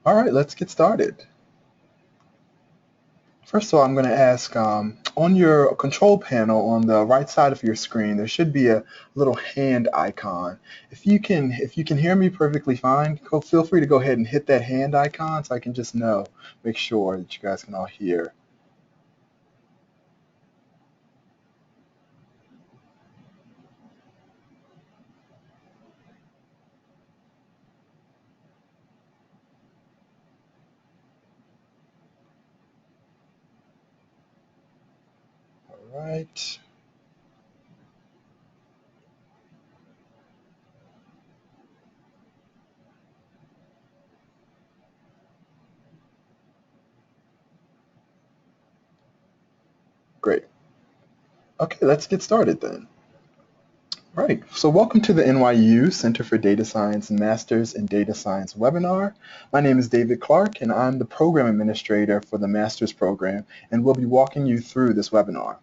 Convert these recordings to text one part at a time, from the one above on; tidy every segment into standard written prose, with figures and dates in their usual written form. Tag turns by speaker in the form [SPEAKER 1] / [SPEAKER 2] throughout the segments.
[SPEAKER 1] All right, let's get started. First of all, I'm going to ask, on your control panel on the right side of your screen, there should be a little hand icon. If you can hear me perfectly fine, feel free to go ahead and hit that hand icon so I can just make sure that you guys can all hear. All right. Great. Okay, let's get started then. Right, so welcome to the NYU Center for Data Science Masters in Data Science webinar. My name is David Clark and I'm the program administrator for the master's program, and we'll be walking you through this webinar.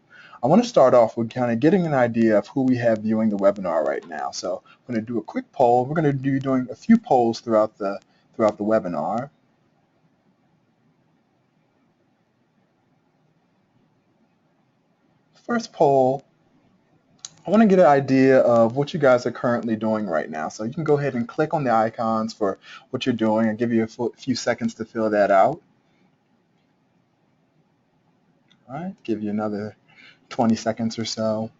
[SPEAKER 1] I want to start off with kind of getting an idea of who we have viewing the webinar right now. So I'm going to do a quick poll. We're going to be doing a few polls throughout the webinar. First poll, I want to get an idea of what you guys are currently doing right now. So you can go ahead and click on the icons for what you're doing. I'll give you a few seconds to fill that out. All right, give you another 20 seconds or so.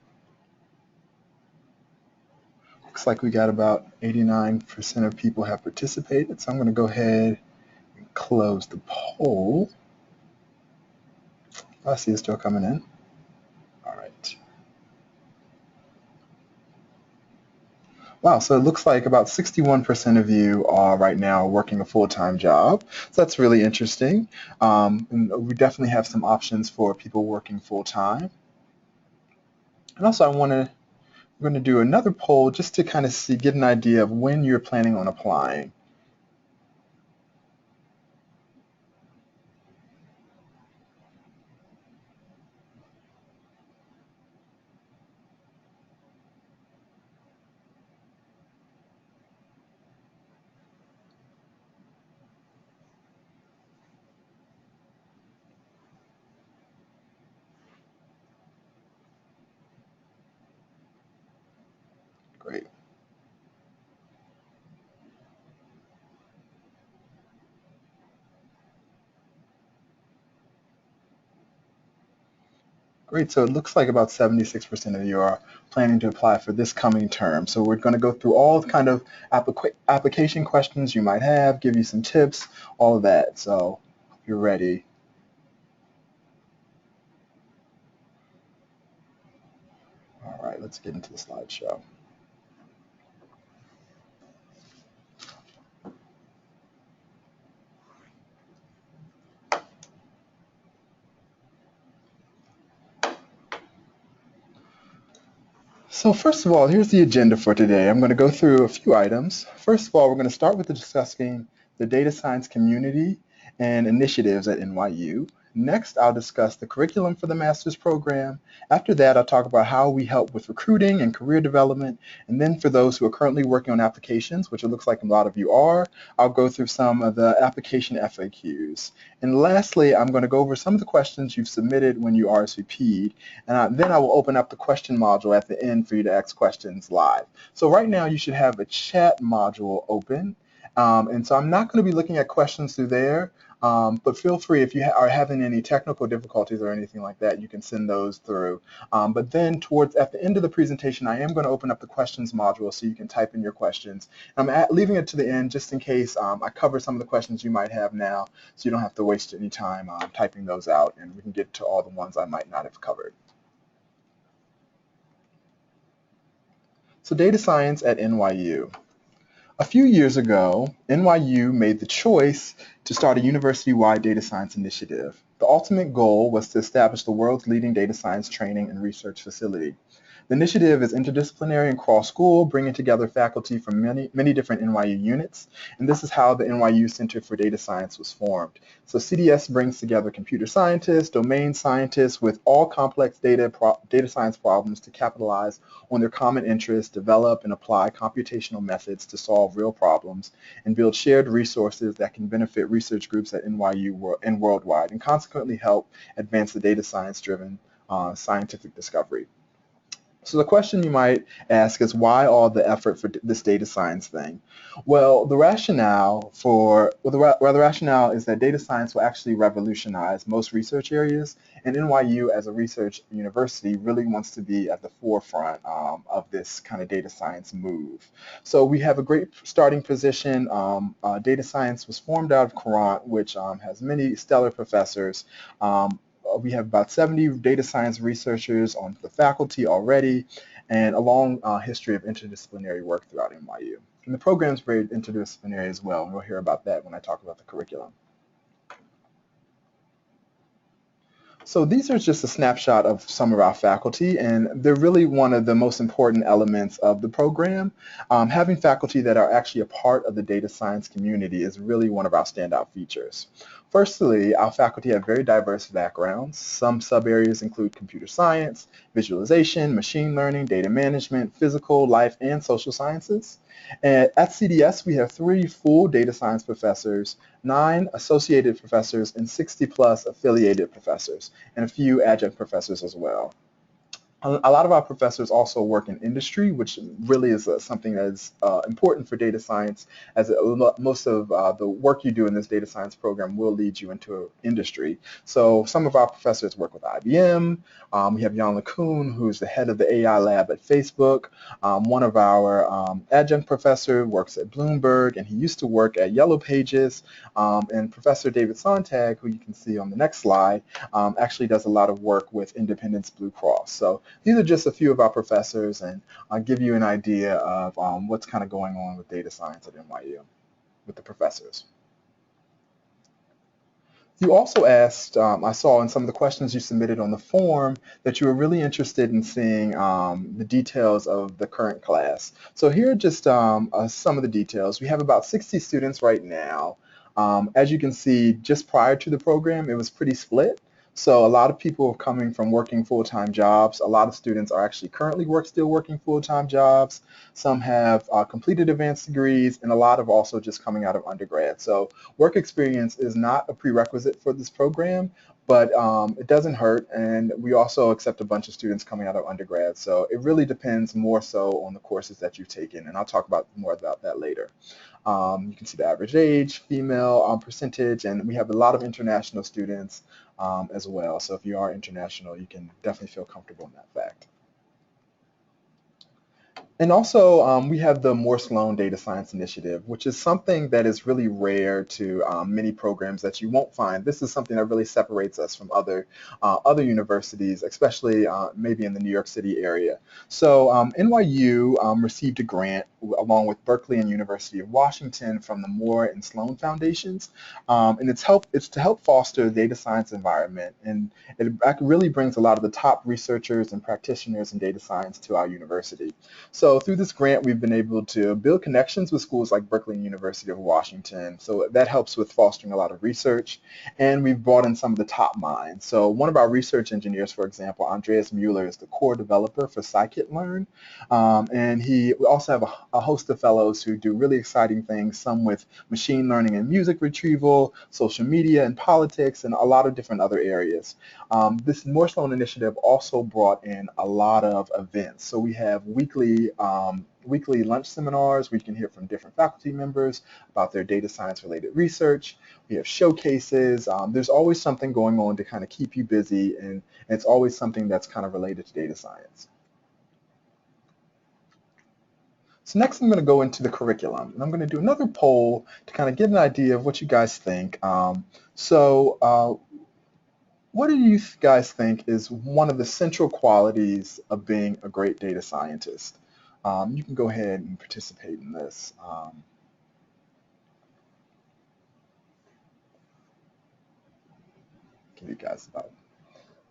[SPEAKER 1] Looks like we got about 89% of people have participated. So I'm going to go ahead and close the poll. I see it's still coming in. All right. Wow, so it looks like about 61% of you are right now working a full-time job. So that's really interesting. And we definitely have some options for people working full-time. And also we're going to do another poll just to kind of get an idea of when you're planning on applying. Great. Great, so it looks like about 76% of you are planning to apply for this coming term. So we're going to go through all kind of application questions you might have, give you some tips, all of that. So if you're ready. All right, let's get into the slideshow. So first of all, here's the agenda for today. I'm going to go through a few items. First of all, we're going to start with discussing the data science community and initiatives at NYU. Next, I'll discuss the curriculum for the master's program. After that, I'll talk about how we help with recruiting and career development. And then for those who are currently working on applications, which it looks like a lot of you are, I'll go through some of the application FAQs. And lastly, I'm going to go over some of the questions you've submitted when you RSVP'd. And then I will open up the question module at the end for you to ask questions live. So right now, you should have a chat module open. And so I'm not going to be looking at questions through there. But feel free, if you are having any technical difficulties or anything like that, you can send those through. But then at the end of the presentation, I am going to open up the questions module so you can type in your questions. I'm leaving it to the end just in case I cover some of the questions you might have now, so you don't have to waste any time typing those out, and we can get to all the ones I might not have covered. So data science at NYU. A few years ago, NYU made the choice to start a university-wide data science initiative. The ultimate goal was to establish the world's leading data science training and research facility. The initiative is interdisciplinary and cross-school, bringing together faculty from many different NYU units, and this is how the NYU Center for Data Science was formed. So CDS brings together computer scientists, domain scientists with all complex data science problems to capitalize on their common interests, develop and apply computational methods to solve real problems, and build shared resources that can benefit research groups at NYU and worldwide, and consequently help advance the data science-driven scientific discovery. So the question you might ask is, why all the effort for this data science thing? Well, the rationale is that data science will actually revolutionize most research areas, and NYU as a research university really wants to be at the forefront of this kind of data science move. So we have a great starting position. Data science was formed out of Courant, which has many stellar professors. We have about 70 data science researchers on the faculty already, and a long history of interdisciplinary work throughout NYU. And the program is very interdisciplinary as well, and we'll hear about that when I talk about the curriculum. So these are just a snapshot of some of our faculty, and they're really one of the most important elements of the program. Having faculty that are actually a part of the data science community is really one of our standout features. Firstly, our faculty have very diverse backgrounds. Some sub-areas include computer science, visualization, machine learning, data management, physical, life, and social sciences. And at CDS, we have 3 full data science professors, 9 associated professors, and 60 plus affiliated professors, and a few adjunct professors as well. A lot of our professors also work in industry, which really is something that is important for data science, as most of the work you do in this data science program will lead you into industry. So some of our professors work with IBM. We have Jan LeCun, who's the head of the AI lab at Facebook. One of our adjunct professor works at Bloomberg, and he used to work at Yellow Pages. And Professor David Sontag, who you can see on the next slide, actually does a lot of work with Independence Blue Cross. So these are just a few of our professors, and I'll give you an idea of what's kind of going on with data science at NYU with the professors. You also asked, I saw in some of the questions you submitted on the form, that you were really interested in seeing the details of the current class. So here are just some of the details. We have about 60 students right now. As you can see, just prior to the program, it was pretty split. So a lot of people are coming from working full-time jobs. A lot of students are actually currently still working full-time jobs. Some have completed advanced degrees, and a lot of also just coming out of undergrad. So work experience is not a prerequisite for this program, but it doesn't hurt, and we also accept a bunch of students coming out of undergrad. So it really depends more so on the courses that you've taken, and I'll talk more about that later. You can see the average age, female percentage, and we have a lot of international students as well. So if you are international, you can definitely feel comfortable in that fact. And also, we have the Moore-Sloan Data Science Initiative, which is something that is really rare to many programs that you won't find. This is something that really separates us from other universities, especially maybe in the New York City area. So NYU received a grant along with Berkeley and University of Washington from the Moore and Sloan Foundations, and it's to help foster the data science environment, and it really brings a lot of the top researchers and practitioners in data science to our university. So through this grant, we've been able to build connections with schools like Berkeley and University of Washington. So that helps with fostering a lot of research. And we've brought in some of the top minds. So one of our research engineers, for example, Andreas Mueller, is the core developer for scikit-learn. And we also have a host of fellows who do really exciting things, some with machine learning and music retrieval, social media and politics, and a lot of different other areas. This Moore-Sloan initiative also brought in a lot of events. So we have weekly lunch seminars where you can hear from different faculty members about their data science related research. We have showcases. There's always something going on to kind of keep you busy, and it's always something that's kind of related to data science. So next I'm going to go into the curriculum, and I'm going to do another poll to kind of get an idea of what you guys think. What do you guys think is one of the central qualities of being a great data scientist? You can go ahead and participate in this. Give you guys about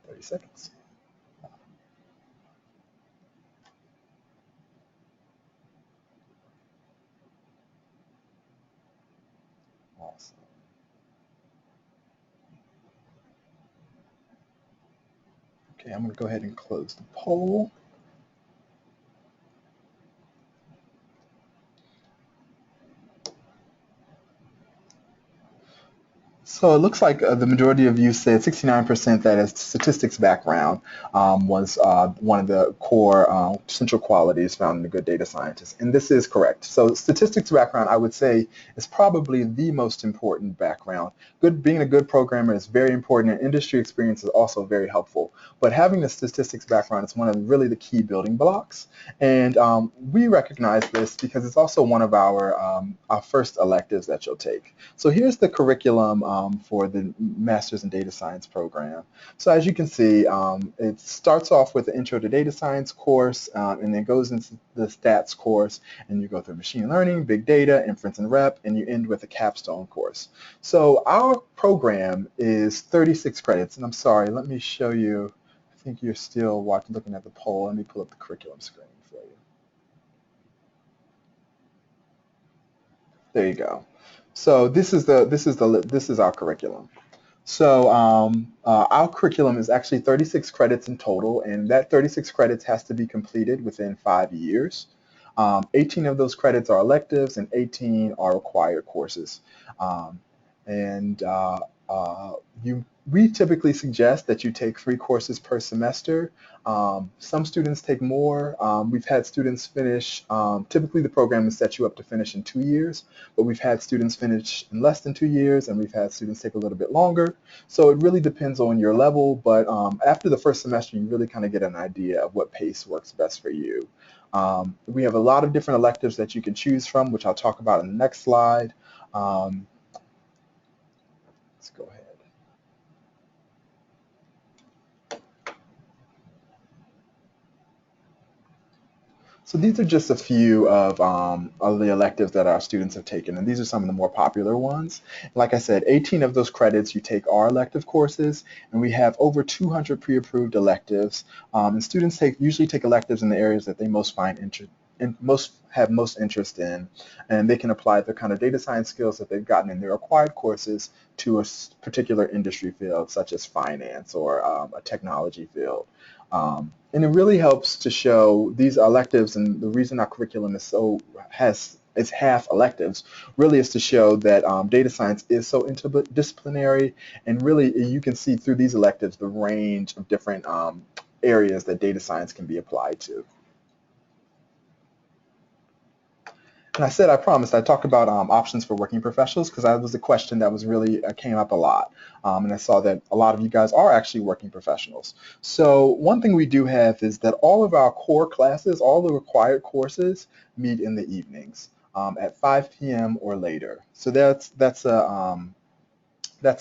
[SPEAKER 1] 30 seconds. Okay, I'm going to go ahead and close the poll. So it looks like the majority of you said 69% that a statistics background was one of the core central qualities found in a good data scientist. And this is correct. So statistics background, I would say, is probably the most important background. Being a good programmer is very important, and industry experience is also very helpful. But having a statistics background is one of really the key building blocks. And we recognize this because it's also one of our first electives that you'll take. So here's the curriculum for the Master's in Data Science program. So as you can see, it starts off with the Intro to Data Science course, and then goes into the Stats course, and you go through Machine Learning, Big Data, Inference and Rep, and you end with a capstone course. So our program is 36 credits, and I'm sorry, let me show you. I think you're still looking at the poll. Let me pull up the curriculum screen for you. There you go. So this is our curriculum. So our curriculum is actually 36 credits in total, and that 36 credits has to be completed within 5 years. 18 of those credits are electives, and 18 are required courses. And we typically suggest that you take 3 courses per semester. Some students take more. We've had students finish, typically the program is set you up to finish in 2 years, but we've had students finish in less than 2 years, and we've had students take a little bit longer. So it really depends on your level, but after the first semester, you really kind of get an idea of what pace works best for you. We have a lot of different electives that you can choose from, which I'll talk about in the next slide. Let's go ahead. So these are just a few of the electives that our students have taken, and these are some of the more popular ones. Like I said, 18 of those credits you take are elective courses, and we have over 200 pre-approved electives. And students usually take electives in the areas that they most have most interest in, and they can apply the kind of data science skills that they've gotten in their required courses to a particular industry field, such as finance or a technology field. And it really helps to show these electives, and the reason our curriculum is half electives, really is to show that data science is so interdisciplinary, and really you can see through these electives the range of different areas that data science can be applied to. And I promised I'd talk about options for working professionals, because that was a question that was really came up a lot. And I saw that a lot of you guys are actually working professionals. So one thing we do have is that all of our core classes, all the required courses, meet in the evenings at 5 p.m. or later. So that's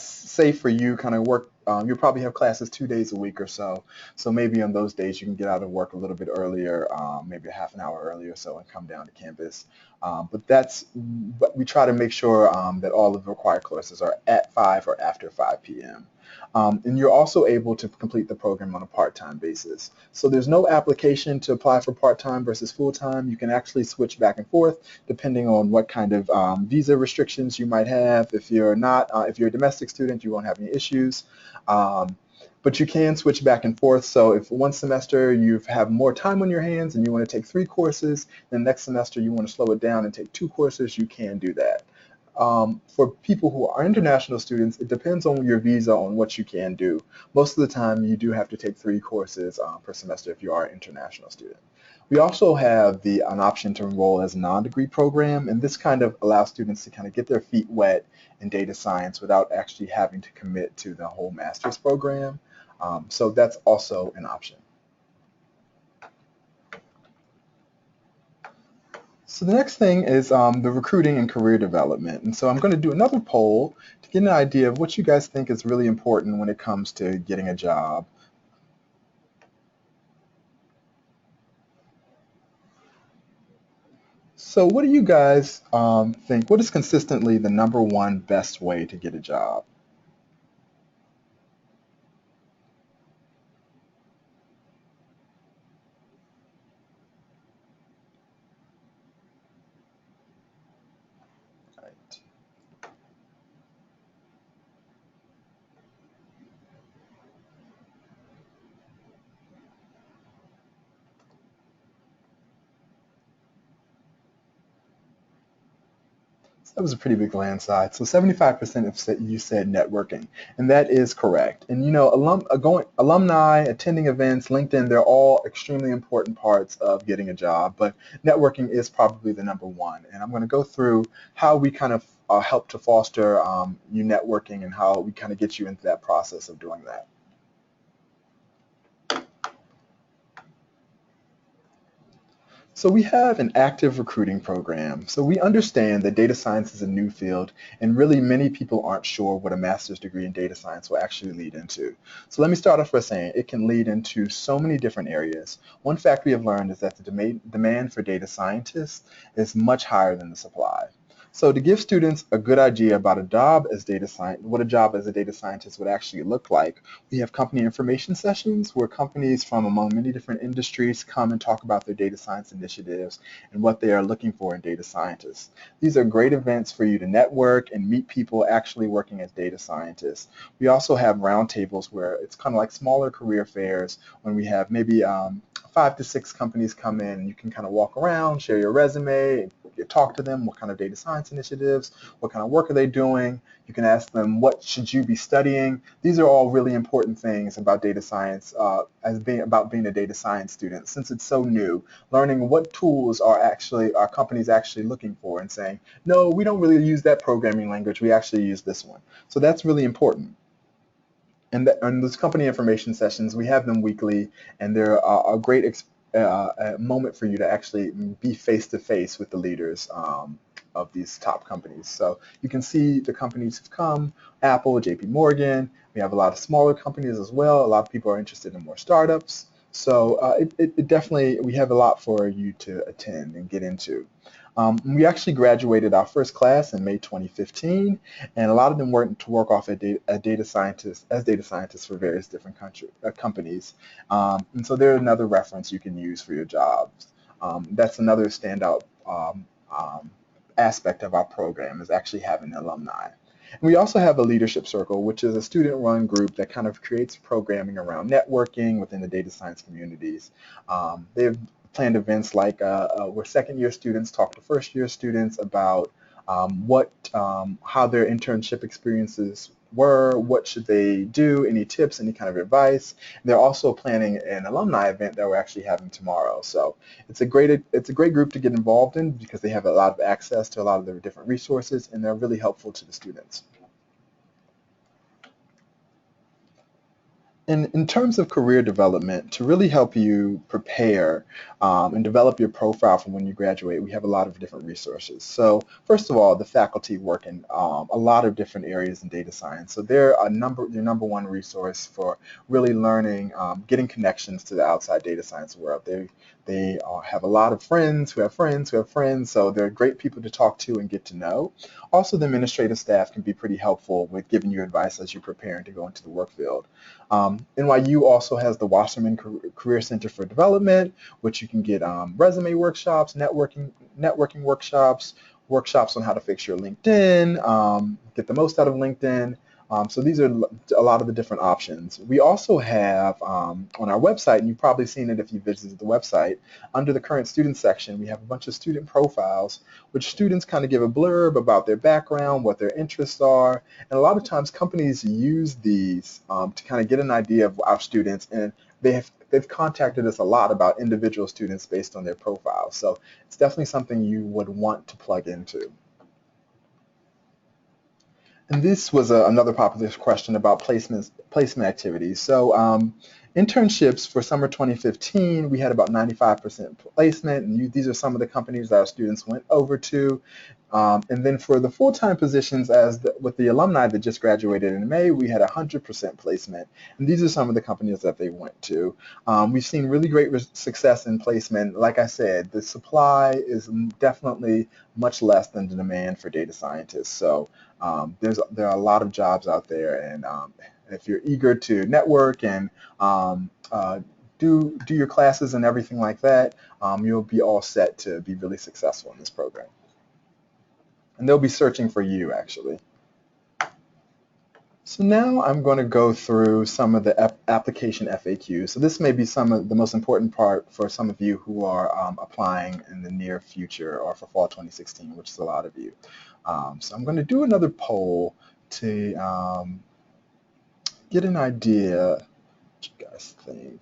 [SPEAKER 1] safe for you, kind of work. You'll probably have classes 2 days a week or so. So maybe on those days you can get out of work a little bit earlier, maybe a half an hour earlier or so, and come down to campus. But we try to make sure that all of the required courses are at 5 or after 5 p.m. And you're also able to complete the program on a part-time basis. So there's no application to apply for part-time versus full-time. You can actually switch back and forth depending on what kind of visa restrictions you might have. If you're a domestic student, you won't have any issues. But you can switch back and forth. So if one semester you have more time on your hands and you want to take 3 courses, then next semester you want to slow it down and take 2 courses, you can do that. For people who are international students, it depends on your visa on what you can do. Most of the time, you do have to take 3 courses per semester if you are an international student. We also have an option to enroll as a non-degree program, and this kind of allows students to kind of get their feet wet in data science without actually having to commit to the whole master's program. So that's also an option. So the next thing is the recruiting and career development. And so I'm going to do another poll to get an idea of what you guys think is really important when it comes to getting a job. So what do you guys think? What is consistently the #1 best way to get a job? Right. That was a pretty big landslide. So 75% of you said networking, and that is correct. And you know, alumni, attending events, LinkedIn, they're all extremely important parts of getting a job, but networking is probably the number one. And I'm going to go through how we kind of help to foster you networking and how we kind of get you into that process of doing that. So we have an active recruiting program. So we understand that data science is a new field, and really many people aren't sure what a master's degree in data science will actually lead into. So let me start off by saying it can lead into so many different areas. One fact we have learned is that the demand for data scientists is much higher than the supply. So to give students a good idea about what a job as a data scientist would actually look like, we have company information sessions where companies from among many different industries come and talk about their data science initiatives and what they are looking for in data scientists. These are great events for you to network and meet people actually working as data scientists. We also have roundtables where it's kind of like smaller career fairs when we have maybe 5 to 6 companies come in and you can kind of walk around, share your resume, talk to them, what kind of data science initiatives, what kind of work are they doing. You can ask them, what should you be studying? These are all really important things about data science, about being a data science student. Since it's so new, learning what tools are companies actually looking for and saying, no, we don't really use that programming language, we actually use this one. So that's really important. And those company information sessions, we have them weekly, and they're a great a moment for you to actually be face-to-face with the leaders of these top companies. So you can see the companies have come, Apple, JP Morgan. We have a lot of smaller companies as well. A lot of people are interested in more startups. So it definitely, we have a lot for you to attend and get into. We actually graduated our first class in May 2015, and a lot of them went to work off as data scientists for various different companies. And so they're another reference you can use for your jobs. That's another standout aspect of our program, is actually having alumni. And we also have a leadership circle, which is a student-run group that kind of creates programming around networking within the data science communities. They've planned events like where second-year students talk to first-year students about how their internship experiences were, what should they do, any tips, any kind of advice. They're also planning an alumni event that we're actually having tomorrow. So it's a great group to get involved in because they have a lot of access to a lot of their different resources, and they're really helpful to the students. In terms of career development, to really help you prepare and develop your profile from when you graduate, we have a lot of different resources. So first of all, the faculty work in a lot of different areas in data science. So they're your number one resource for really learning, getting connections to the outside data science world. They have a lot of friends who have friends who have friends, so they're great people to talk to and get to know. Also, the administrative staff can be pretty helpful with giving you advice as you're preparing to go into the work field. NYU also has the Wasserman Career Center for Development, which you can get resume workshops, networking workshops, workshops on how to fix your LinkedIn, get the most out of LinkedIn. So these are a lot of the different options. We also have on our website, and you've probably seen it if you visited the website, under the current student section, we have a bunch of student profiles, which students kind of give a blurb about their background, what their interests are, and a lot of times companies use these to kind of get an idea of our students, and they've contacted us a lot about individual students based on their profiles. So it's definitely something you would want to plug into. And this was another popular question about placement activities. So internships for summer 2015, we had about 95% placement, and these are some of the companies that our students went over to. And then for the full-time positions, with the alumni that just graduated in May, we had 100% placement. And these are some of the companies that they went to. We've seen really great success in placement. Like I said, the supply is definitely much less than the demand for data scientists. So there are a lot of jobs out there, and if you're eager to network and do your classes and everything like that, you'll be all set to be really successful in this program. And they'll be searching for you, actually. So now I'm going to go through some of the application FAQs. So this may be some of the most important part for some of you who are applying in the near future or for fall 2016, which is a lot of you. So I'm going to do another poll to get an idea what you guys think.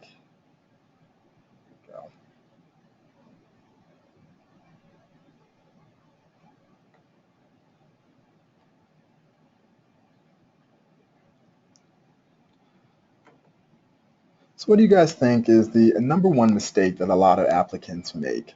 [SPEAKER 1] Go. So what do you guys think is the number one mistake that a lot of applicants make?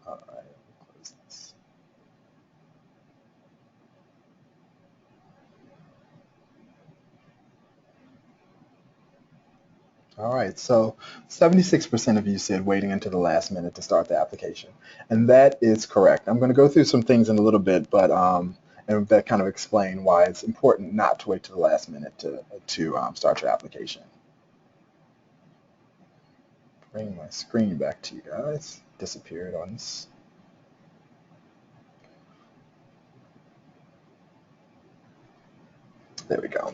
[SPEAKER 1] All right, we'll close this. All right, so 76% of you said waiting until the last minute to start the application, and that is correct. I'm going to go through some things in a little bit, but and that kind of explain why it's important not to wait to the last minute to start your application. Bring my screen back to you guys. Disappeared on this. There we go.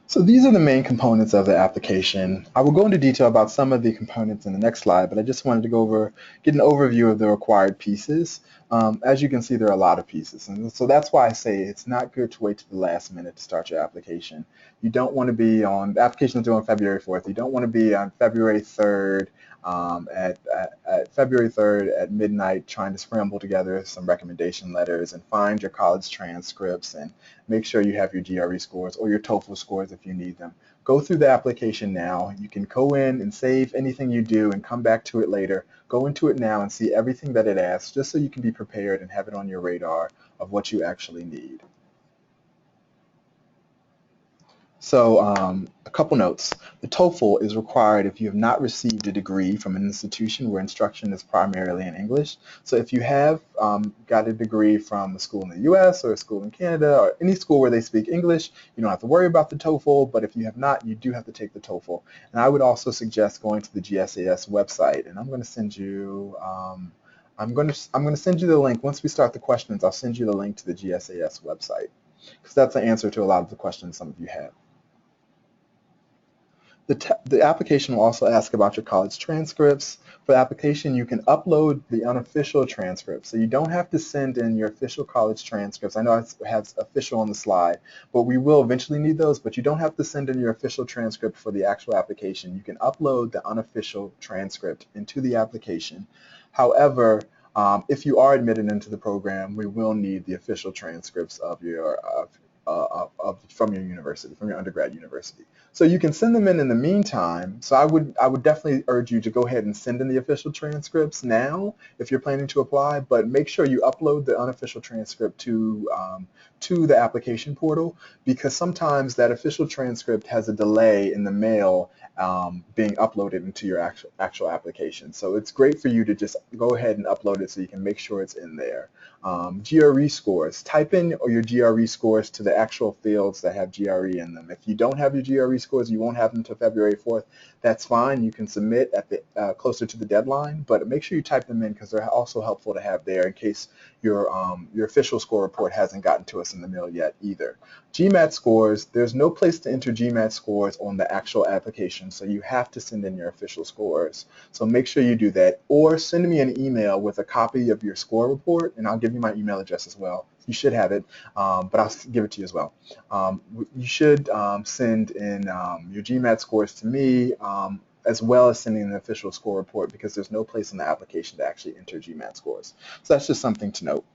[SPEAKER 1] So these are the main components of the application. I will go into detail about some of the components in the next slide, but I just wanted to get an overview of the required pieces. As you can see, there are a lot of pieces, and so that's why I say it's not good to wait to the last minute to start your application. You don't want to be on, the application is due on February 4th. You don't want to be on February 3rd at February 3rd at midnight trying to scramble together some recommendation letters and find your college transcripts and make sure you have your GRE scores or your TOEFL scores if you need them. Go through the application now. You can go in and save anything you do and come back to it later. Go into it now and see everything that it asks just so you can be prepared and have it on your radar of what you actually need. So a couple notes. The TOEFL is required if you have not received a degree from an institution where instruction is primarily in English. So if you have got a degree from a school in the US or a school in Canada or any school where they speak English, you don't have to worry about the TOEFL, but if you have not, you do have to take the TOEFL. And I would also suggest going to the GSAS website, and I'm going to send you I'm going to send you the link. Once we start the questions, I'll send you the link to the GSAS website because that's the answer to a lot of the questions some of you have. The application will also ask about your college transcripts. For the application, you can upload the unofficial transcripts. So you don't have to send in your official college transcripts. I know it has official on the slide, but we will eventually need those, but you don't have to send in your official transcript for the actual application. You can upload the unofficial transcript into the application. However, if you are admitted into the program, we will need the official transcripts of your from your university, from your undergrad university. So you can send them in the meantime. So I would definitely urge you to go ahead and send in the official transcripts now if you're planning to apply, but make sure you upload the unofficial transcript to the application portal because sometimes that official transcript has a delay in the mail being uploaded into your actual application. So it's great for you to just go ahead and upload it so you can make sure it's in there. GRE scores. Type in your GRE scores to the actual fields that have GRE in them. If you don't have your GRE scores, you won't have them until February 4th. That's fine. You can submit at the closer to the deadline, but make sure you type them in because they're also helpful to have there in case your official score report hasn't gotten to us in the mail yet either. GMAT scores, there's no place to enter GMAT scores on the actual application, so you have to send in your official scores. So make sure you do that, or send me an email with a copy of your score report, and I'll give you my email address as well. You should have it, but I'll give it to you as well. You should send in your GMAT scores to me, as well as sending an official score report because there's no place in the application to actually enter GMAT scores. So that's just something to note.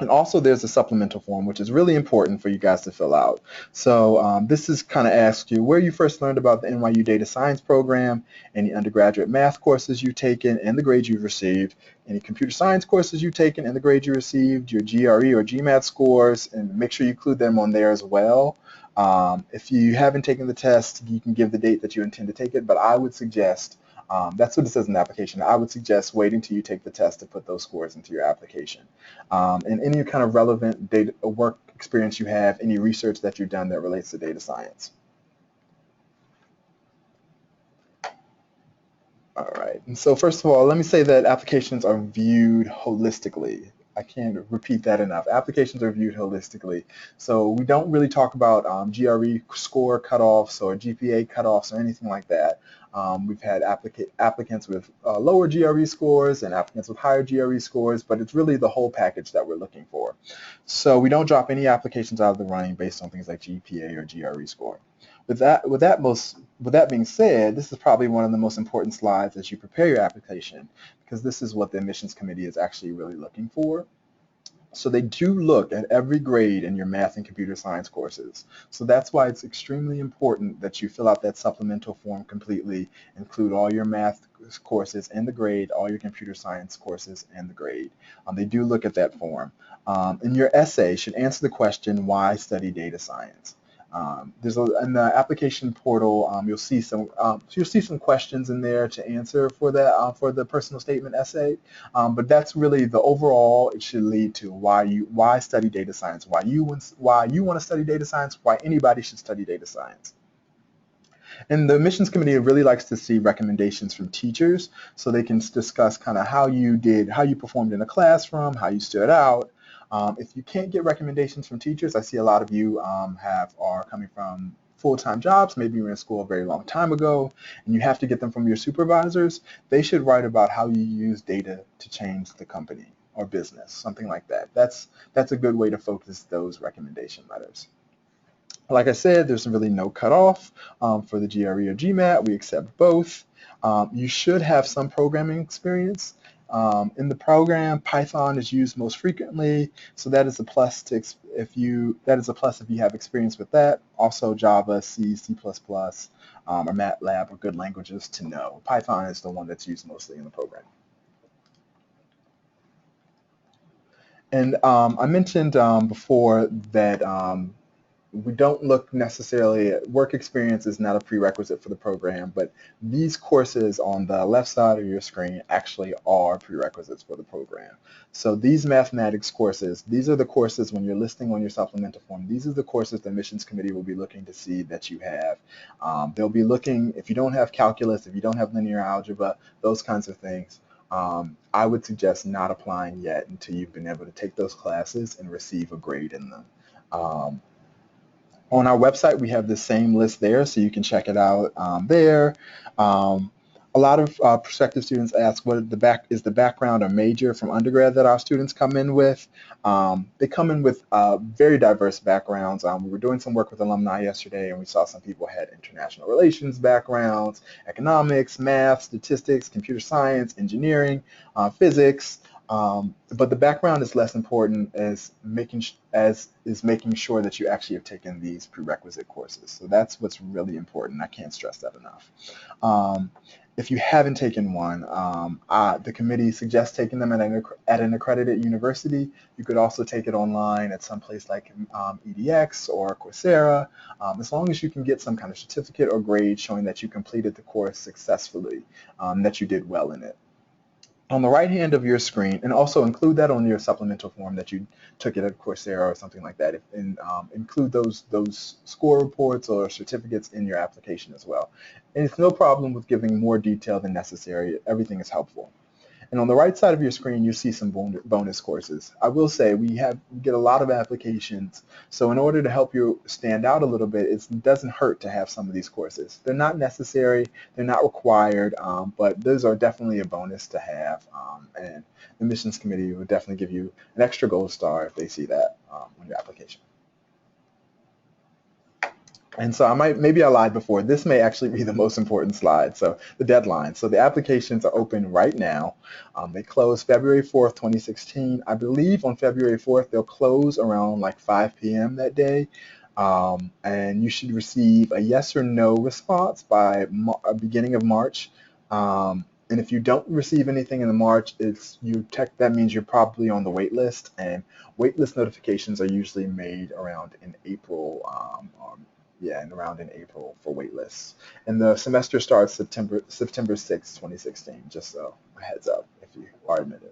[SPEAKER 1] And also there's a supplemental form, which is really important for you guys to fill out. So this is kind of asks you where you first learned about the NYU Data Science program, any undergraduate math courses you've taken and the grades you've received, any computer science courses you've taken and the grades you received, your GRE or GMAT scores, and make sure you include them on there as well. If you haven't taken the test, you can give the date that you intend to take it, but I would suggest that's what it says in the application. I would suggest waiting till you take the test to put those scores into your application. And any kind of relevant data work experience you have, any research that you've done that relates to data science. All right, and so first of all, let me say that applications are viewed holistically. I can't repeat that enough. Applications are viewed holistically. So we don't really talk about GRE score cutoffs or GPA cutoffs or anything like that. We've had applicants with lower GRE scores and applicants with higher GRE scores, but it's really the whole package that we're looking for. So we don't drop any applications out of the running based on things like GPA or GRE score. With that being said, this is probably one of the most important slides as you prepare your application, because this is what the admissions committee is actually really looking for. So they do look at every grade in your math and computer science courses. So that's why it's extremely important that you fill out that supplemental form completely, include all your math courses and the grade, all your computer science courses and the grade. They do look at that form. And your essay should answer the question, why study data science? In the application portal, you'll see some questions in there to answer for that for the personal statement essay. But that's really the overall. It should lead to why study data science, why you want to study data science, why anybody should study data science. And the admissions committee really likes to see recommendations from teachers, so they can discuss kind of how you performed in a classroom, how you stood out. If you can't get recommendations from teachers, I see a lot of you are coming from full-time jobs, maybe you were in school a very long time ago, and you have to get them from your supervisors. They should write about how you use data to change the company or business, something like that. That's a good way to focus those recommendation letters. Like I said, there's really no cutoff for the GRE or GMAT. We accept both. You should have some programming experience. In the program, Python is used most frequently, so that is a plus if you have experience with that. Also, Java, C, C++, or MATLAB are good languages to know. Python is the one that's used mostly in the program. And I mentioned before that we don't look necessarily at work experience is not a prerequisite for the program, but these courses on the left side of your screen actually are prerequisites for the program. So these mathematics courses, these are the courses when you're listing on your supplemental form, these are the courses the admissions committee will be looking to see that you have. They'll be looking, if you don't have calculus, if you don't have linear algebra, those kinds of things, I would suggest not applying yet until you've been able to take those classes and receive a grade in them. On our website, we have the same list there, so you can check it out there. A lot of prospective students ask, what is the background or major from undergrad that our students come in with? They come in with very diverse backgrounds. We were doing some work with alumni yesterday, and we saw some people had international relations backgrounds, economics, math, statistics, computer science, engineering, physics. But the background is less important as making sure that you actually have taken these prerequisite courses. So that's what's really important. I can't stress that enough. If you haven't taken one, the committee suggests taking them at an accredited university. You could also take it online at some place like EDX or Coursera, as long as you can get some kind of certificate or grade showing that you completed the course successfully, that you did well in it. On the right hand of your screen, and also include that on your supplemental form that you took it at Coursera or something like that, and include those score reports or certificates in your application as well. And it's no problem with giving more detail than necessary. Everything is helpful. And on the right side of your screen, you see some bonus courses. I will say we get a lot of applications, so in order to help you stand out a little bit, it doesn't hurt to have some of these courses. They're not necessary, they're not required, but those are definitely a bonus to have, and the admissions committee will definitely give you an extra gold star if they see that on your application. And so maybe I lied before. This may actually be the most important slide. So the deadline. So the applications are open right now. They close February 4th, 2016. I believe on February 4th, they'll close around like 5 p.m. that day. And you should receive a yes or no response by beginning of March. And if you don't receive anything in the March, that means you're probably on the wait list. And wait list notifications are usually made around in April. And around in April for waitlists. And the semester starts September 6th, 2016, just so a heads up if you are admitted.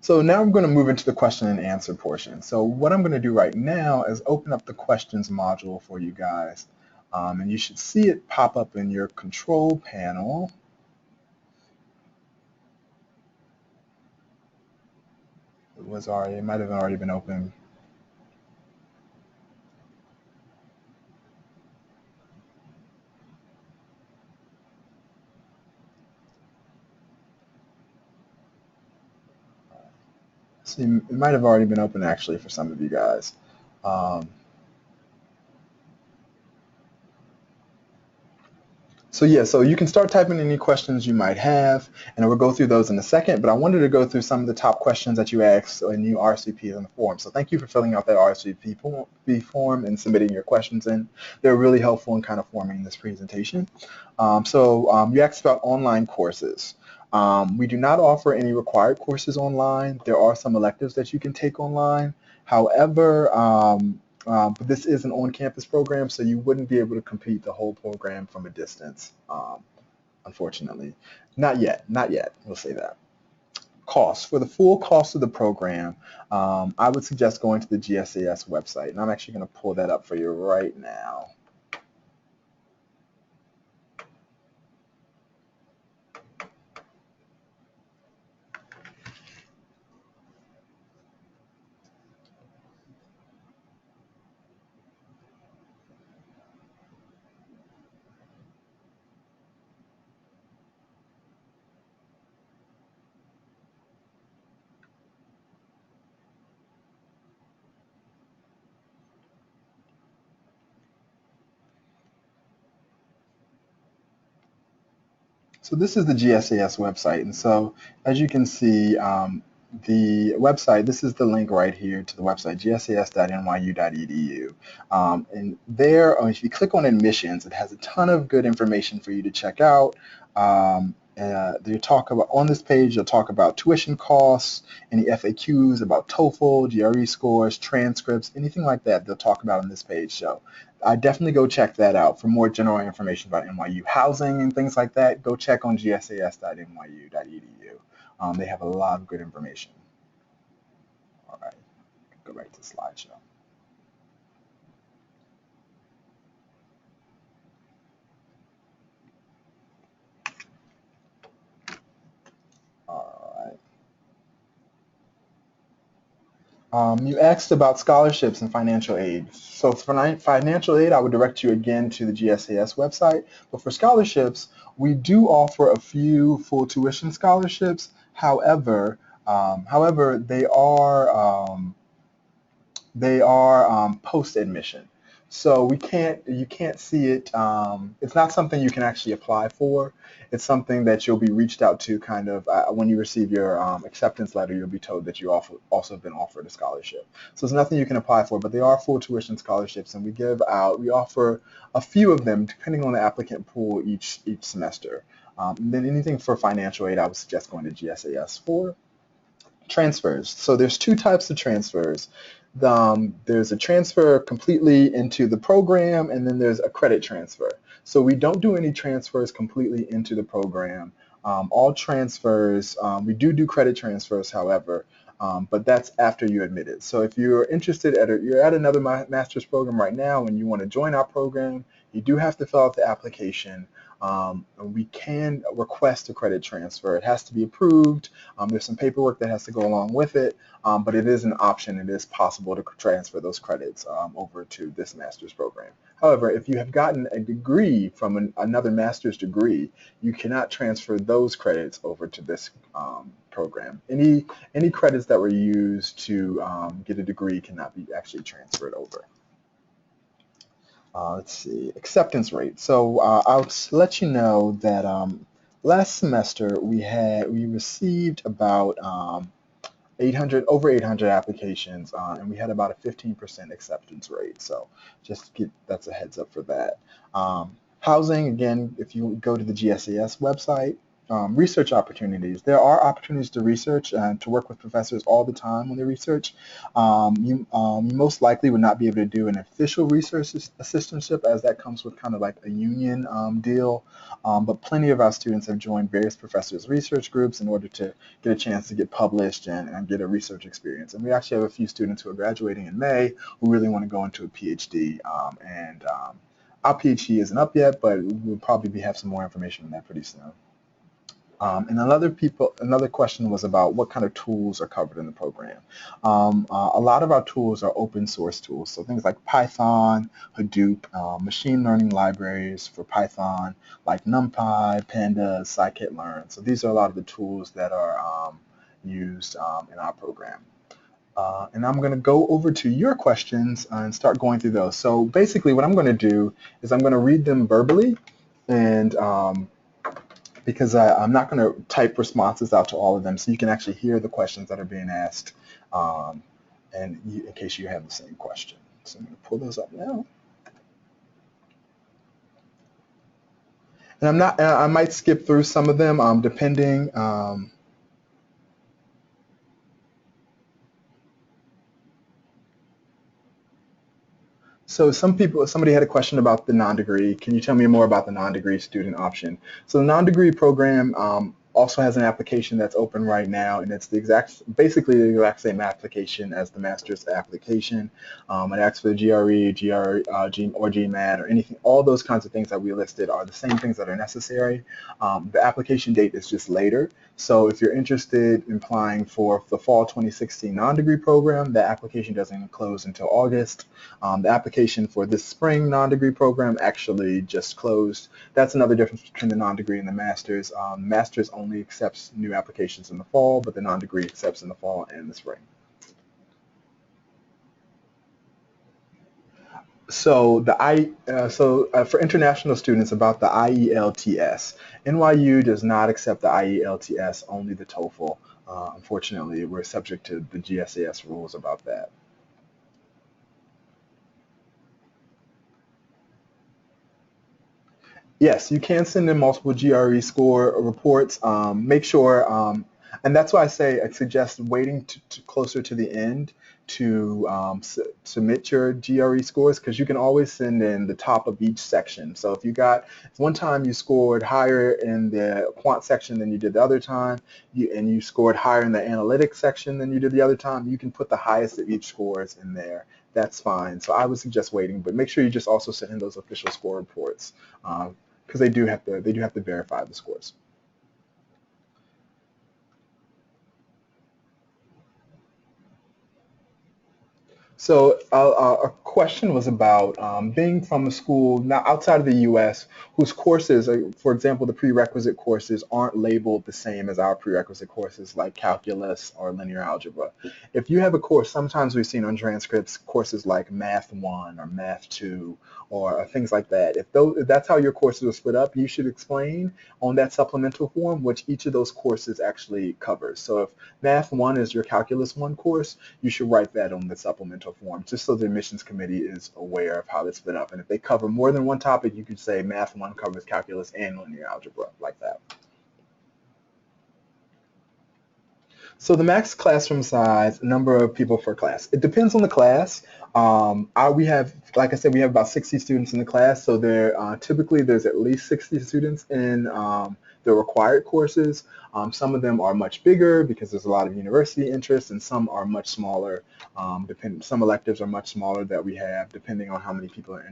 [SPEAKER 1] So now I'm going to move into the question and answer portion. So what I'm going to do right now is open up the questions module for you guys. And you should see it pop up in your control panel. It might have already been open. See, it might have already been open actually for some of you guys. So you can start typing any questions you might have, and we'll go through those in a second, but I wanted to go through some of the top questions that you asked when you RSVP'd on the form. So thank you for filling out that RSVP form and submitting your questions in. They're really helpful in kind of forming this presentation. You asked about online courses. We do not offer any required courses online. There are some electives that you can take online. However, but this is an on-campus program, so you wouldn't be able to complete the whole program from a distance, unfortunately. Not yet. We'll say that. Cost. For the full cost of the program, I would suggest going to the GSAS website, and I'm actually going to pull that up for you right now. So this is the GSAS website, and so as you can see, the website, this is the link right here to the website, gsas.nyu.edu. And there, if you click on admissions, it has a ton of good information for you to check out. On this page, you'll talk about tuition costs, any FAQs about TOEFL, GRE scores, transcripts, anything like that they'll talk about on this page. So I definitely go check that out. For more general information about NYU housing and things like that, go check on gsas.nyu.edu. They have a lot of good information. All right, go back to the slideshow. You asked about scholarships and financial aid. So for financial aid, I would direct you again to the GSAS website. But for scholarships, we do offer a few full tuition scholarships. However, they are post-admission. So you can't see it. It's not something you can actually apply for. It's something that you'll be reached out to kind of when you receive your acceptance letter, you'll be told that you also have been offered a scholarship. So it's nothing you can apply for, but they are full tuition scholarships, and we offer a few of them depending on the applicant pool each semester. Then anything for financial aid, I would suggest going to GSAS for. Transfers. So there's two types of transfers. There's a transfer completely into the program, and then there's a credit transfer. So we don't do any transfers completely into the program. All transfers, we do credit transfers, however, but that's after you admit it. So if you're interested you're at another master's program right now and you want to join our program, you do have to fill out the application. We can request a credit transfer. It has to be approved. There's some paperwork that has to go along with it, but it is an option. It is possible to transfer those credits over to this master's program. However, if you have gotten a degree from another master's degree, you cannot transfer those credits over to this program. Any credits that were used to get a degree cannot be actually transferred over. Let's see, acceptance rate. So I'll let you know that last semester we received about over 800 applications, and we had about a 15% acceptance rate. So that's a heads up for that. Housing, again, if you go to the GSAS website, research opportunities. There are opportunities to research and to work with professors all the time when they research. You most likely would not be able to do an official research assistantship, as that comes with kind of like a union deal, but plenty of our students have joined various professors' research groups in order to get a chance to get published and get a research experience. And we actually have a few students who are graduating in May who really want to go into a PhD, and our PhD isn't up yet, but we'll probably have some more information on that pretty soon. And another question was about what kind of tools are covered in the program. A lot of our tools are open source tools, so things like Python, Hadoop, machine learning libraries for Python, like NumPy, Pandas, scikit-learn. So these are a lot of the tools that are used in our program. And I'm going to go over to your questions and start going through those. So basically what I'm going to do is I'm going to read them verbally, and because I'm not going to type responses out to all of them, so you can actually hear the questions that are being asked, and in case you have the same question. So I'm going to pull those up now. And I might skip through some of them depending. So somebody had a question about the non-degree. Can you tell me more about the non-degree student option? So the non-degree program also has an application that's open right now, and it's basically the exact same application as the master's application. It asks for the GRE, or GMAT, or anything. All those kinds of things that we listed are the same things that are necessary. The application date is just later. So if you're interested in applying for the fall 2016 non-degree program, the application doesn't even close until August. The application for this spring non-degree program actually just closed. That's another difference between the non-degree and the master's. Master's only accepts new applications in the fall, but the non-degree accepts in the fall and the spring. So for international students, about the IELTS, NYU does not accept the IELTS, only the TOEFL. Unfortunately, we're subject to the GSAS rules about that. Yes, you can send in multiple GRE score reports. Make sure, and that's why I suggest waiting to closer to the end to submit your GRE scores, because you can always send in the top of each section. So if one time you scored higher in the quant section than you did the other time, and you scored higher in the analytics section than you did the other time, you can put the highest of each scores in there. That's fine. So I would suggest waiting, but make sure you just also send in those official score reports, because they do have to verify the scores. So a question was about being from a school now outside of the U.S. whose courses, for example, the prerequisite courses aren't labeled the same as our prerequisite courses like calculus or linear algebra. If you have a course, sometimes we've seen on transcripts courses like Math 1 or Math 2 or things like that. If that's how your courses are split up, you should explain on that supplemental form which each of those courses actually covers. So if Math 1 is your Calculus 1 course, you should write that on the supplemental form, just so the admissions committee is aware of how it's split up. And if they cover more than one topic, you could say Math 1 covers calculus and linear algebra, like that. So the max classroom size, number of people per class, it depends on the class. We have, like I said, we have about 60 students in the class, so typically there's at least 60 students in the required courses. Some of them are much bigger because there's a lot of university interest, and some are much smaller. Some electives are much smaller that we have, depending on how many people are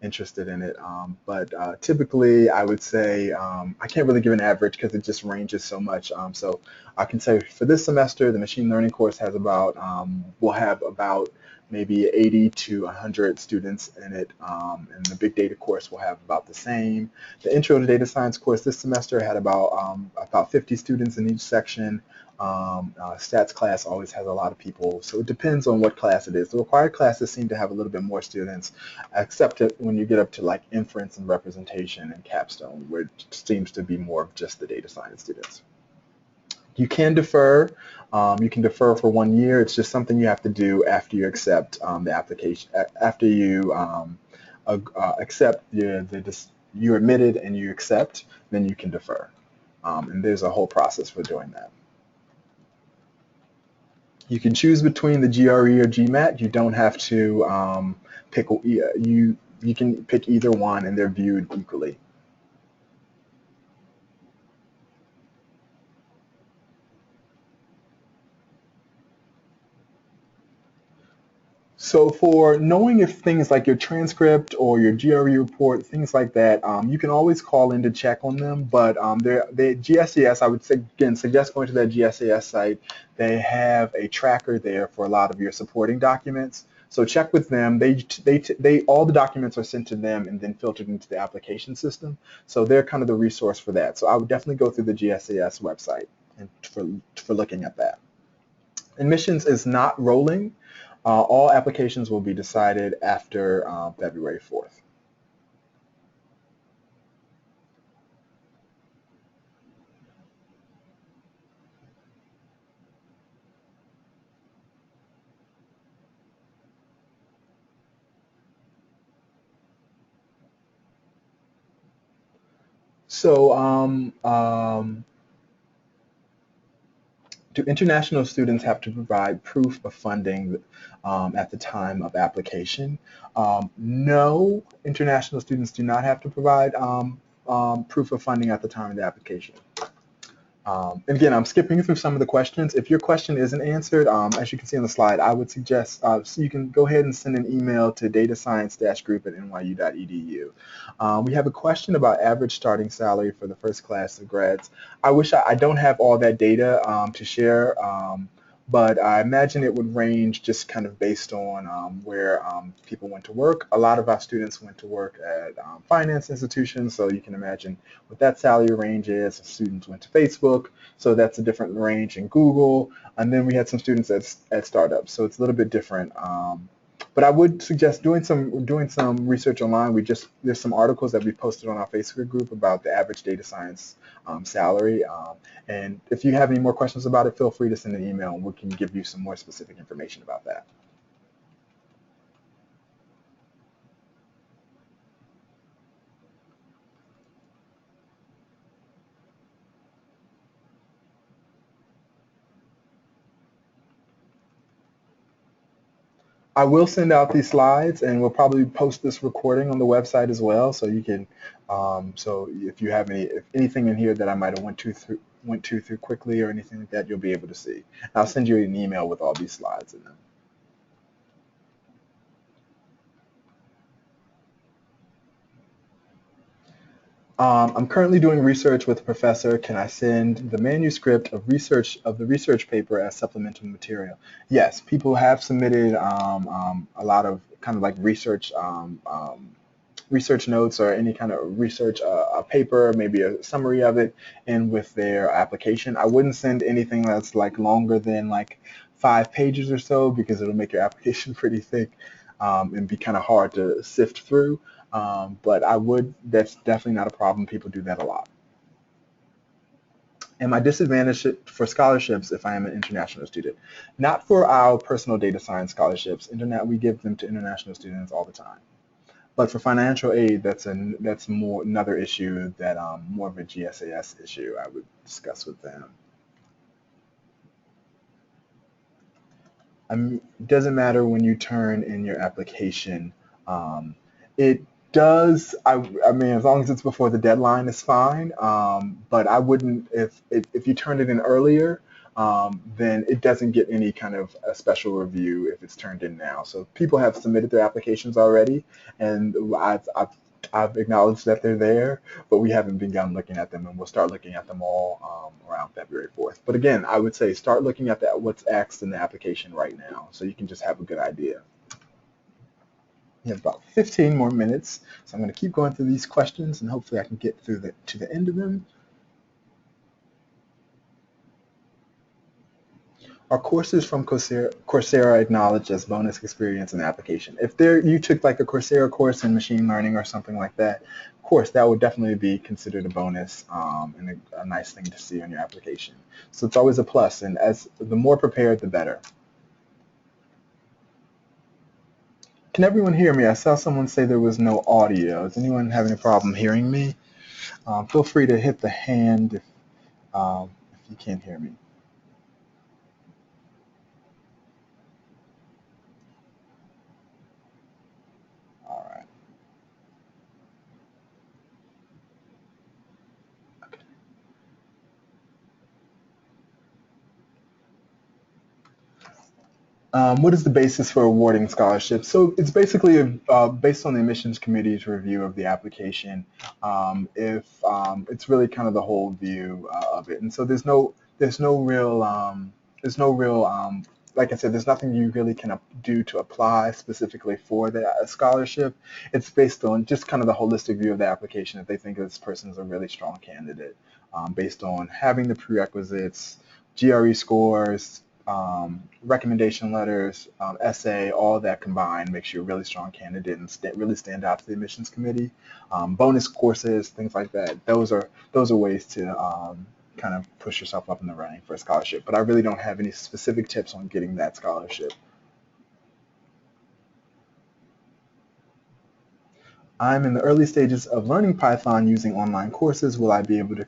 [SPEAKER 1] interested in it. But typically, I would say I can't really give an average because it just ranges so much. So I can say for this semester, the machine learning course has will have about maybe 80 to 100 students in it, and the big data course will have about the same. The intro to data science course this semester had about 50 students in each section. Stats class always has a lot of people, so it depends on what class it is. The required classes seem to have a little bit more students, except when you get up to like inference and representation and capstone, which seems to be more of just the data science students. You can defer. You can defer for 1 year. It's just something you have to do after you accept the application. After you accept you're admitted and you accept, then you can defer. And there's a whole process for doing that. You can choose between the GRE or GMAT. You don't have to pick. You can pick either one, and they're viewed equally. So for knowing if things like your transcript or your GRE report, things like that, you can always call in to check on them. But the GSAS, I would say, again, suggest going to that GSAS site. They have a tracker there for a lot of your supporting documents. So check with them. All the documents are sent to them and then filtered into the application system. So they're kind of the resource for that. So I would definitely go through the GSAS website and for looking at that. Admissions is not rolling. All applications will be decided after February 4th. So do international students have to provide proof of funding at the time of application? No, international students do not have to provide proof of funding at the time of the application. And again, I'm skipping through some of the questions. If your question isn't answered, as you can see on the slide, I would suggest so you can go ahead and send an email to datascience-group@nyu.edu. We have a question about average starting salary for the first class of grads. I don't have all that data to share, but I imagine it would range just kind of based on where people went to work. A lot of our students went to work at finance institutions, so you can imagine what that salary range is. Students went to Facebook, so that's a different range in Google. And then we had some students at startups, so it's a little bit different. But I would suggest doing some research online. There's some articles that we posted on our Facebook group about the average data science salary. And if you have any more questions about it, feel free to send an email and we can give you some more specific information about that. I will send out these slides, and we'll probably post this recording on the website as well, so you can. So if you have if anything in here that I might have went through quickly or anything like that, you'll be able to see. And I'll send you an email with all these slides in them. I'm currently doing research with a professor. Can I send the manuscript of the research paper as supplemental material? Yes, people have submitted a lot of kind of like research notes or any kind of research a paper, maybe a summary of it, in with their application. I wouldn't send anything that's like longer than like 5 pages or so because it'll make your application pretty thick and be kind of hard to sift through. But that's definitely not a problem. People do that a lot. Am I disadvantaged for scholarships if I am an international student? Not for our personal data science scholarships. We give them to international students all the time. But for financial aid, that's another issue that more of a GSAS issue I would discuss with them. It doesn't matter when you turn in your application. It does. I mean, as long as it's before the deadline, it's fine. But I wouldn't if you turned it in earlier. Then it doesn't get any kind of a special review if it's turned in now. So people have submitted their applications already, and I've acknowledged that they're there, but we haven't begun looking at them, and we'll start looking at them all around February 4th. But again, I would say start looking at what's asked in the application right now, so you can just have a good idea. We have about 15 more minutes, so I'm going to keep going through these questions, and hopefully I can get through to the end of them. Are courses from Coursera acknowledged as bonus experience in the application? If you took like a Coursera course in machine learning or something like that, of course, that would definitely be considered a bonus and a nice thing to see on your application. So it's always a plus, and as the more prepared, the better. Can everyone hear me? I saw someone say there was no audio. Is anyone having a problem hearing me? Feel free to hit the hand if you can't hear me. All right. What is the basis for awarding scholarships? So it's basically based on the admissions committee's review of the application. If it's really kind of the whole view of it, and so there's no real like I said, there's nothing you really can do to apply specifically for the scholarship. It's based on just kind of the holistic view of the application. If they think this person is a really strong candidate, based on having the prerequisites, GRE scores, recommendation letters, essay, all that combined makes you a really strong candidate and really stand out to the admissions committee. Bonus courses, things like that. Those are ways to kind of push yourself up in the running for a scholarship. But I really don't have any specific tips on getting that scholarship. I'm in the early stages of learning Python using online courses. Will I be able to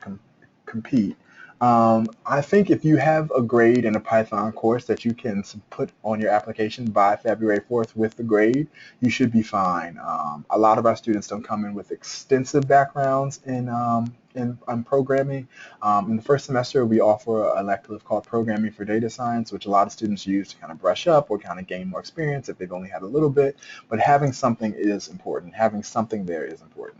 [SPEAKER 1] compete? I think if you have a grade in a Python course that you can put on your application by February 4th with the grade, you should be fine. A lot of our students don't come in with extensive backgrounds in programming. In the first semester, we offer an elective called Programming for Data Science, which a lot of students use to kind of brush up or kind of gain more experience if they've only had a little bit. But having something is important. Having something there is important.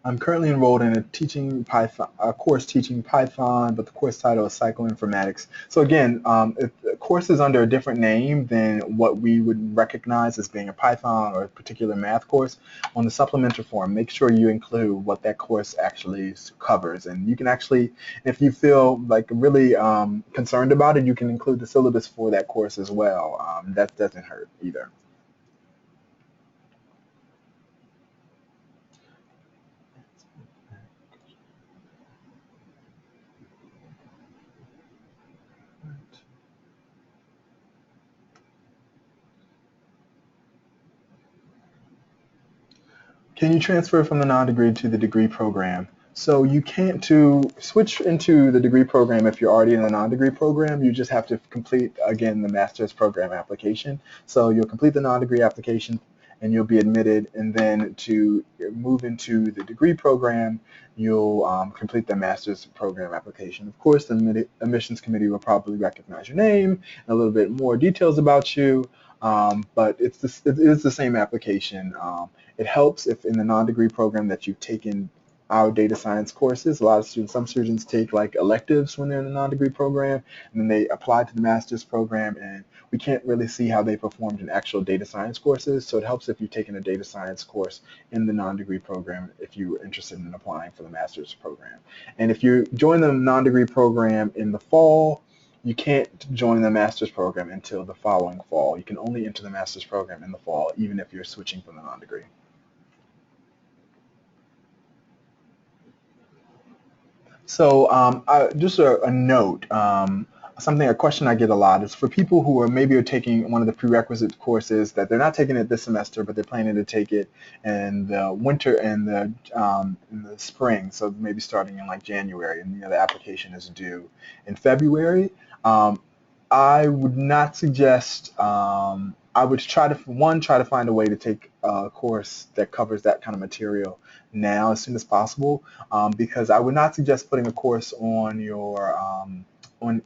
[SPEAKER 1] I'm currently enrolled in a course teaching Python, but the course title is Psychoinformatics. So again, if the course is under a different name than what we would recognize as being a Python or a particular math course, on the supplemental form, make sure you include what that course actually covers. And you can actually, if you feel like really concerned about it, you can include the syllabus for that course as well. That doesn't hurt either. Can you transfer from the non-degree to the degree program? So you can't switch into the degree program if you're already in the non-degree program. You just have to complete, again, the master's program application. So you'll complete the non-degree application and you'll be admitted, and then to move into the degree program, you'll complete the master's program application. Of course, the admissions committee will probably recognize your name and a little bit more details about you, but it is the same application. It helps if in the non-degree program that you've taken our data science courses. Some students take like electives when they're in the non-degree program, and then they apply to the master's program, and we can't really see how they performed in actual data science courses. So it helps if you've taken a data science course in the non-degree program if you're interested in applying for the master's program. And if you join the non-degree program in the fall, you can't join the master's program until the following fall. You can only enter the master's program in the fall, even if you're switching from the non-degree. So just a note, a question I get a lot is for people who are taking one of the prerequisite courses that they're not taking it this semester, but they're planning to take it in the winter and in the spring, so maybe starting in like January, and the application is due in February. I would not suggest. I would try to find a way to take a course that covers that kind of material now as soon as possible, because I would not suggest putting a course on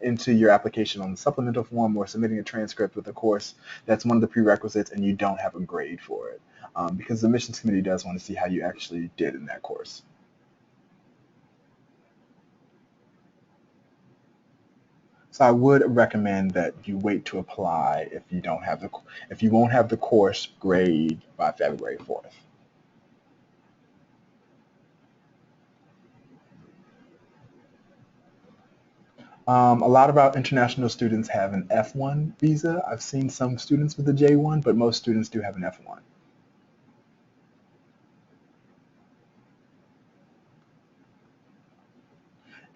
[SPEAKER 1] into your application on the supplemental form or submitting a transcript with a course that's one of the prerequisites and you don't have a grade for it, because the admissions committee does want to see how you actually did in that course. So I would recommend that you wait to apply if you won't have the course grade by February 4th. A lot of our international students have an F1 visa. I've seen some students with a J1, but most students do have an F1.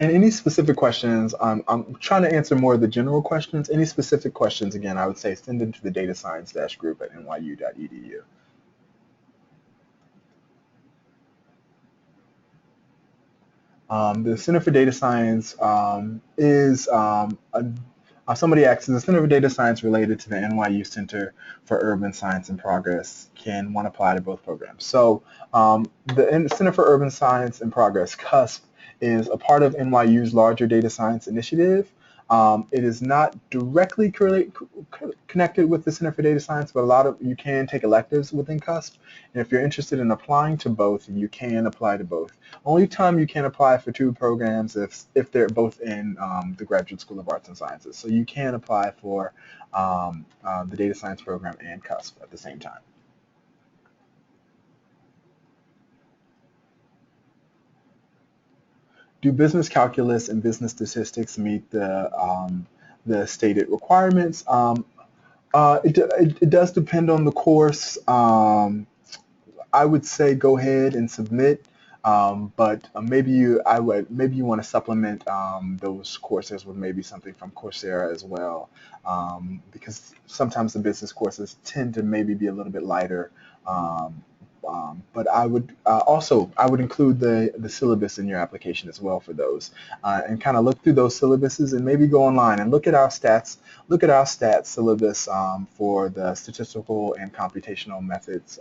[SPEAKER 1] And any specific questions, I'm trying to answer more of the general questions. Any specific questions, again, I would say send them to the data science group at nyu.edu. The Center for Data Science somebody asked, is the Center for Data Science related to the NYU Center for Urban Science and Progress? Can one apply to both programs? So the Center for Urban Science and Progress, CUSP, is a part of NYU's larger data science initiative. It is not directly connected with the Center for Data Science, but you can take electives within CUSP. And if you're interested in applying to both, you can apply to both. Only time you can apply for two programs if they're both in the Graduate School of Arts and Sciences. So you can apply for the data science program and CUSP at the same time. Do business calculus and business statistics meet the stated requirements? It does depend on the course. I would say go ahead and submit, but maybe you want to supplement those courses with maybe something from Coursera as well, because sometimes the business courses tend to maybe be a little bit lighter. But I would include the syllabus in your application as well for those, and kind of look through those syllabuses and maybe go online and look at our stats. Look at our stats syllabus for the statistical and computational methods.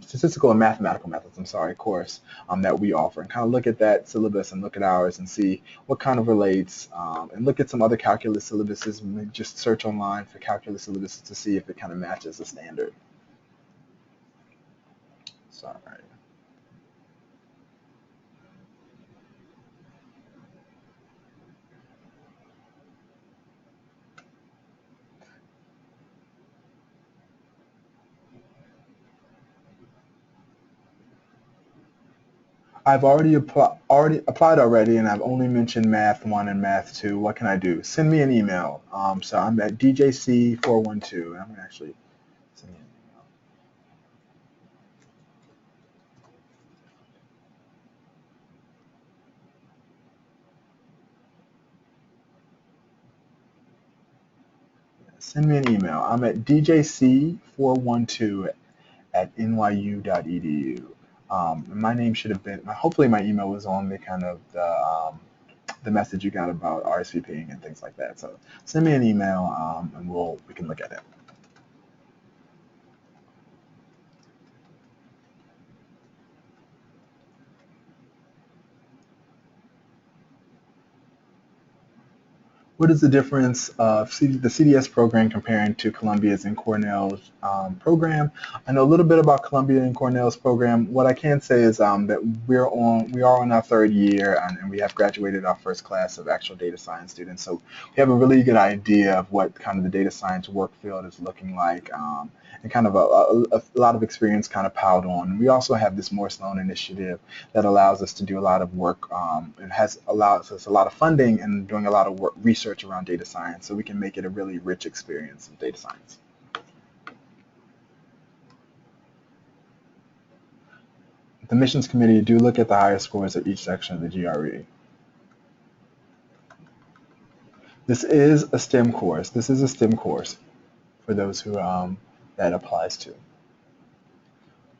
[SPEAKER 1] Statistical and mathematical methods, course that we offer, and kind of look at that syllabus and look at ours and see what kind of relates, and look at some other calculus syllabuses. Maybe just search online for calculus syllabuses to see if it kind of matches the standard. Sorry. I've already applied already, and I've only mentioned Math 1 and Math 2. What can I do? Send me an email. So I'm at DJC412, and I'm going to actually send you an email. Send me an email. I'm at DJC412 at NYU.edu. My name should have been, hopefully my email was on the kind of the message you got about RSVPing and things like that. So send me an email and we can look at it. What is the difference of the CDS program comparing to Columbia's and Cornell's program? I know a little bit about Columbia and Cornell's program. What I can say is that we are on our third year, and we have graduated our first class of actual data science students. So we have a really good idea of what kind of the data science work field is looking like, and kind of a lot of experience kind of piled on. We also have this Moore-Sloan initiative that allows us to do a lot of work and has allowed us a lot of funding and doing a lot of research around data science, so we can make it a really rich experience of data science. The missions committee do look at the highest scores of each section of the GRE. This is a STEM course. This is a STEM course for those who that applies to.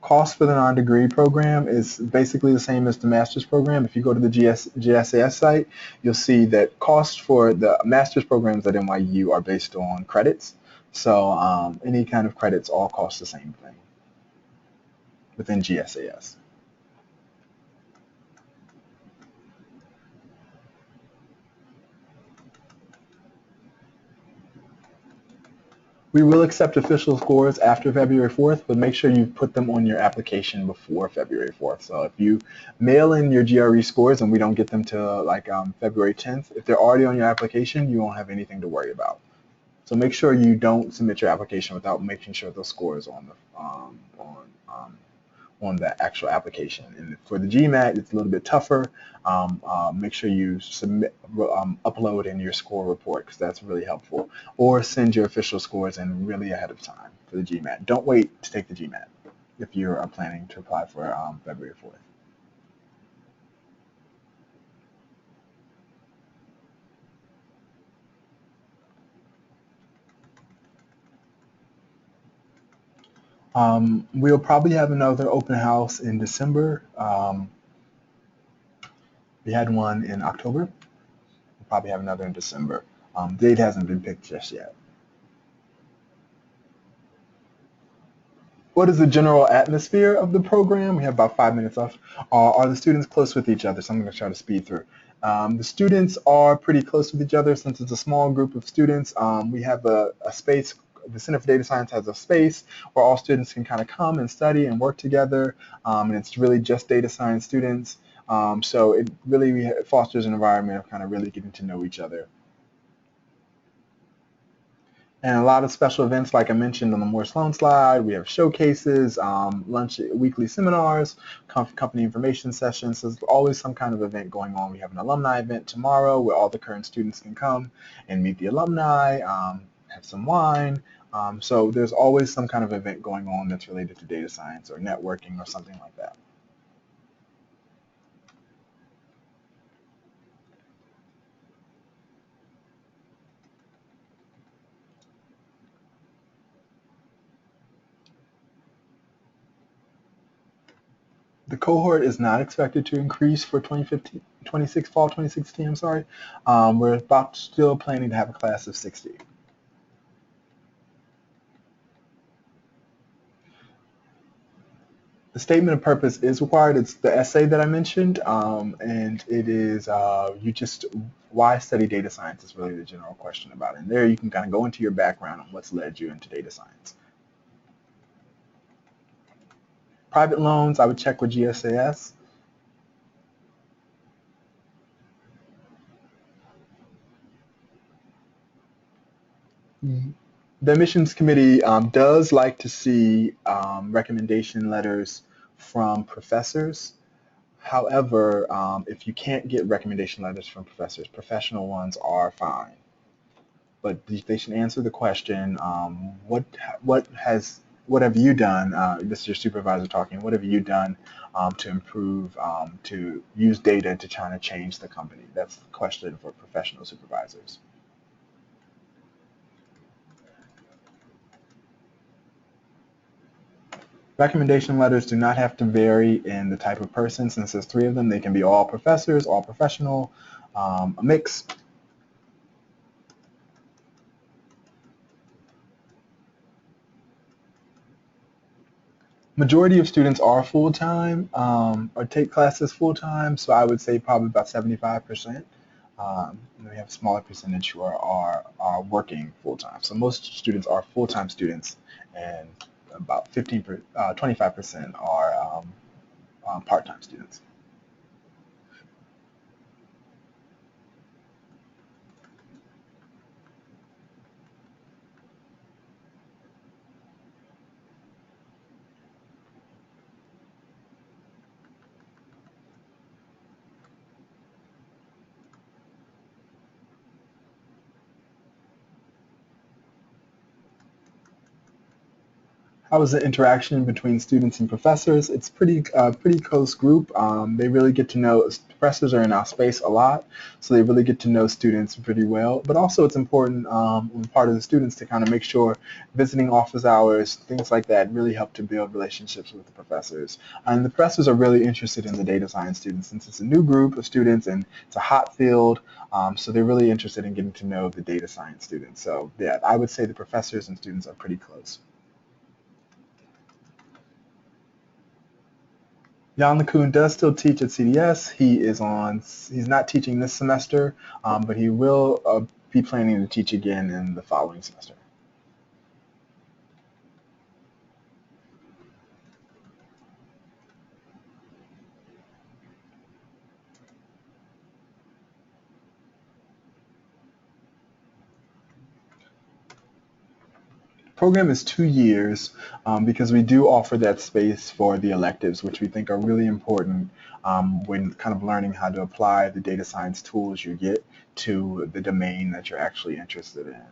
[SPEAKER 1] Cost for the non-degree program is basically the same as the master's program. If you go to the GSAS site, you'll see that costs for the master's programs at NYU are based on credits. So any kind of credits all cost the same thing within GSAS. We will accept official scores after February 4th, but make sure you put them on your application before February 4th. So if you mail in your GRE scores and we don't get them till like February 10th, if they're already on your application, you won't have anything to worry about. So make sure you don't submit your application without making sure those scores are on the actual application. And for the GMAT, it's a little bit tougher. Make sure you upload in your score report because that's really helpful. Or send your official scores in really ahead of time for the GMAT. Don't wait to take the GMAT if you're planning to apply for February 4th. We'll probably have another open house in December. We had one in October. We'll probably have another in December. Date hasn't been picked just yet. What is the general atmosphere of the program? We have about 5 minutes left. Are the students close with each other? So I'm going to try to speed through. The students are pretty close with each other since it's a small group of students. We have a space. The Center for Data Science has a space where all students can kind of come and study and work together, and it's really just data science students. So it really fosters an environment of kind of really getting to know each other. And a lot of special events, like I mentioned on the Moore-Sloan slide. We have showcases, lunch, weekly seminars, company information sessions. So there's always some kind of event going on. We have an alumni event tomorrow where all the current students can come and meet the alumni, have some wine. So there's always some kind of event going on that's related to data science or networking or something like that. The cohort is not expected to increase for 2015, fall 2016, I'm sorry. We're still planning to have a class of 60. The statement of purpose is required. It's the essay that I mentioned, and it is why study data science is really the general question about it. And there you can kind of go into your background on what's led you into data science. Private loans, I would check with GSAS. The admissions committee does like to see recommendation letters from professors. However, if you can't get recommendation letters from professors, professional ones are fine. But they should answer the question, what have you done, this is your supervisor talking, what have you done to improve, to use data to try to change the company? That's the question for professional supervisors. Recommendation letters do not have to vary in the type of person. Since there's 3 of them, they can be all professors, all professional, a mix. Majority of students are full-time or take classes full-time, so I would say probably about 75%. We have a smaller percentage who are working full-time. So most students are full-time students, and about 25% are part-time students. How is the interaction between students and professors? It's pretty close group. They really get to know, professors are in our space a lot, so they really get to know students pretty well. But also it's important on the part of the students to kind of make sure visiting office hours, things like that, really help to build relationships with the professors. And the professors are really interested in the data science students since it's a new group of students and it's a hot field, so they're really interested in getting to know the data science students. So yeah, I would say the professors and students are pretty close. Jan LeCun does still teach at CDS. He's not teaching this semester, but he will be planning to teach again in the following semester. program is 2 years because we do offer that space for the electives, which we think are really important when kind of learning how to apply the data science tools you get to the domain that you're actually interested in.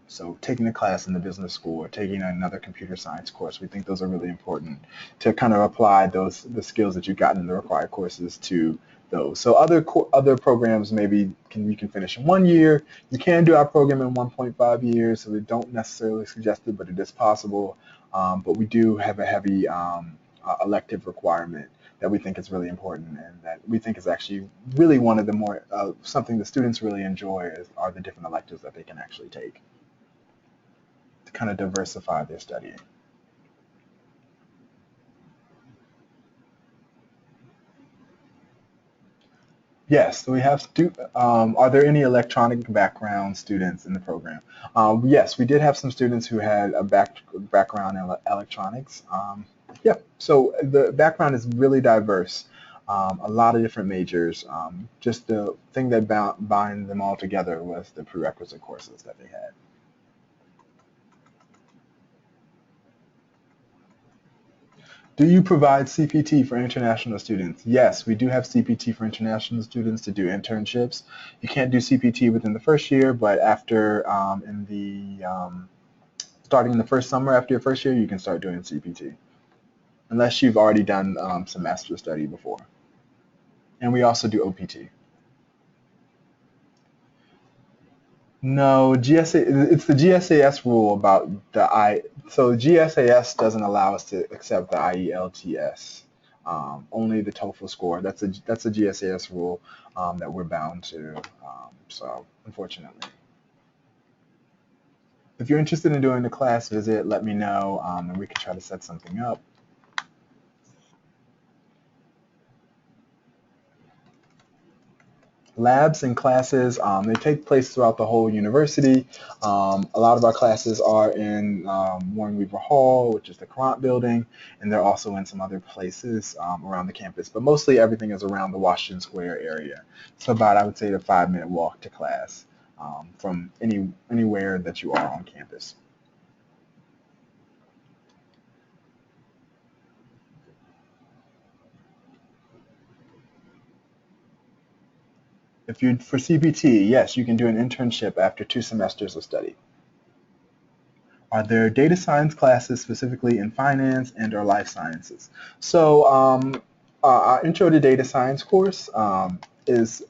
[SPEAKER 1] So taking a class in the business school or taking another computer science course, we think those are really important to kind of apply the skills that you've gotten in the required courses to those. So other programs maybe you can finish in 1 year. You can do our program in 1.5 years, so we don't necessarily suggest it, but it is possible. But we do have a heavy elective requirement that we think is really important and that we think is actually really one of the more, something the students really enjoy are the different electives that they can actually take to kind of diversify their studying. Yes, so we have are there any electronic background students in the program? Yes, we did have some students who had a background in electronics. Yeah, so the background is really diverse. A lot of different majors. Just the thing that bind them all together was the prerequisite courses that they had. Do you provide CPT for international students? Yes, we do have CPT for international students to do internships. You can't do CPT within the first year, but after starting in the first summer after your first year, you can start doing CPT, unless you've already done some master's study before. And we also do OPT. No, it's the GSAS rule about so GSAS doesn't allow us to accept the IELTS, only the TOEFL score. That's a GSAS rule that we're bound to, so unfortunately. If you're interested in doing the class visit, let me know and we can try to set something up. Labs and classes, they take place throughout the whole university. A lot of our classes are in Warren Weaver Hall, which is the Courant building, and they're also in some other places around the campus. But mostly everything is around the Washington Square area. So about, I would say, a 5-minute walk to class from anywhere that you are on campus. For CPT, yes, you can do an internship after 2 semesters of study. Are there data science classes specifically in finance and or life sciences? So our Intro to Data Science course is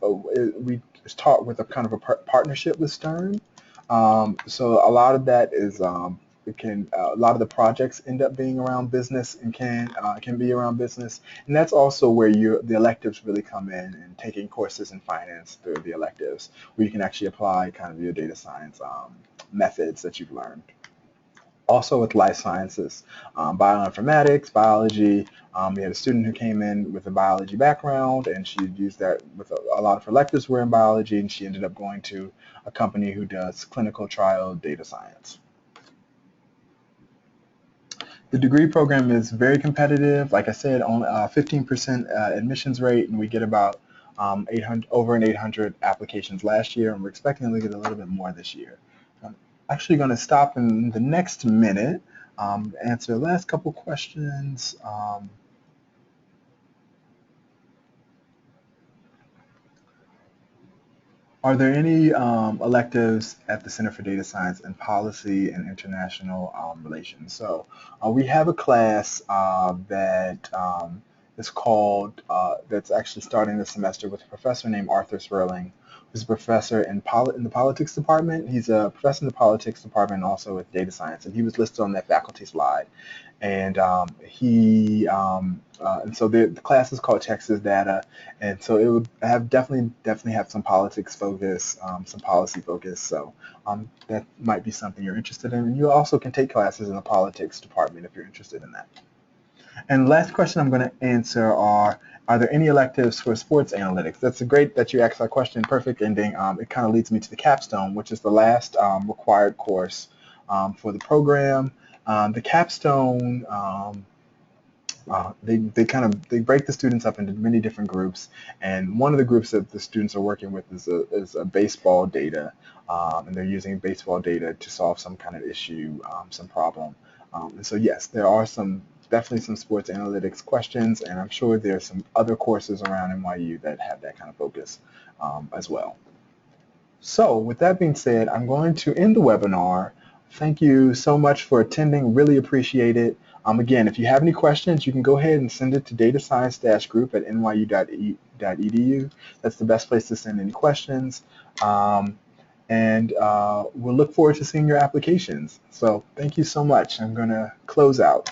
[SPEAKER 1] taught with a kind of a partnership with Stern. So a lot of that is a lot of the projects end up being around business and can be around business, and that's also where the electives really come in, and taking courses in finance through the electives, where you can actually apply kind of your data science methods that you've learned. Also with life sciences, bioinformatics, biology. We had a student who came in with a biology background, and she used that with a lot of her electives were in biology, and she ended up going to a company who does clinical trial data science. The degree program is very competitive. Like I said, on 15% admissions rate, and we get about over 800 applications last year, and we're expecting to get a little bit more this year. I'm actually going to stop in the next minute, answer the last couple questions. Are there any electives at the Center for Data Science in Policy and International Relations? So we have a class that is called, that's actually starting this semester with a professor named Arthur Sperling, who's a professor in the politics department. He's a professor in the politics department and also with data science, and he was listed on that faculty slide. And and so the class is called Texas Data, and so it would have definitely have some politics focus, some policy focus. So that might be something you're interested in. And you also can take classes in the politics department if you're interested in that. And last question I'm going to answer are there any electives for sports analytics? That's great that you asked that question. Perfect ending. It kind of leads me to the capstone, which is the last required course for the program. The capstone they break the students up into many different groups, and one of the groups that the students are working with is a baseball data, and they're using baseball data to solve some kind of issue, some problem. And so yes, there are definitely some sports analytics questions, and I'm sure there's some other courses around NYU that have that kind of focus as well. So with that being said, I'm going to end the webinar. Thank you so much for attending. Really appreciate it. Again, if you have any questions, you can go ahead and send it to datascience-group@nyu.edu. That's the best place to send any questions. And we'll look forward to seeing your applications. So thank you so much. I'm going to close out.